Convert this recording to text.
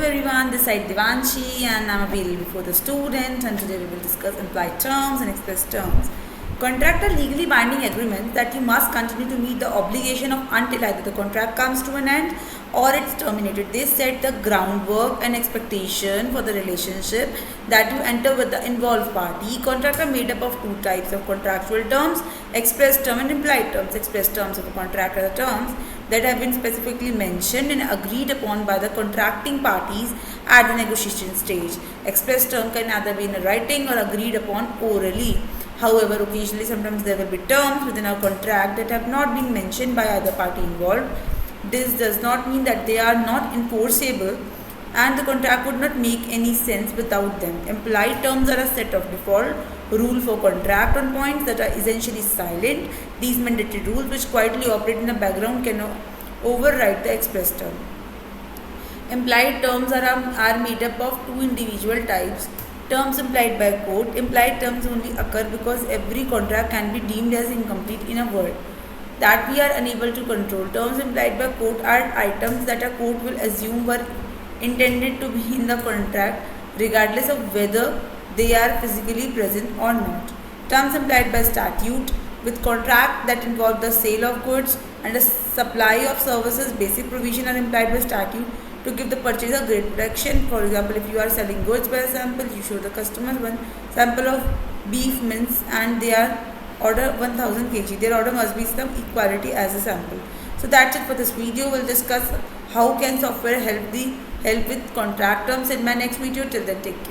everyone, this side Devanshi and I'm available for the student, and today we will discuss implied terms and express terms. Contract are legally binding agreements that you must continue to meet the obligation of until either the contract comes to an end or it's terminated. They set the groundwork and expectation for the relationship that you enter with the involved party. Contracts are made up of two types of contractual terms: express term and implied terms. Express terms of a contract are the terms that have been specifically mentioned and agreed upon by the contracting parties at the negotiation stage. Express term can either be in writing or agreed upon orally. However, occasionally sometimes there will be terms within a contract that have not been mentioned by either party involved. This does not mean that they are not enforceable and the contract would not make any sense without them. Implied terms are a set of default rule for contract on points that are essentially silent. These mandatory rules, which quietly operate in the background, can override the express term. Implied terms are made up of two individual types. Terms implied by court. Implied terms only occur because every contract can be deemed as incomplete in a word that we are unable to control. Terms implied by court are items that a court will assume were intended to be in the contract regardless of whether they are physically present or not. Terms implied by statute. With contract that involve the sale of goods and a supply of services, basic provision are implied by statute to give the purchaser great protection. For example, if you are selling goods by a sample, you show the customer one sample of beef mince and they are order 1000 kg. Their order must be some equality as a sample. So that's it for this video. We'll discuss how can software help with contract terms in my next video. Till then, take care.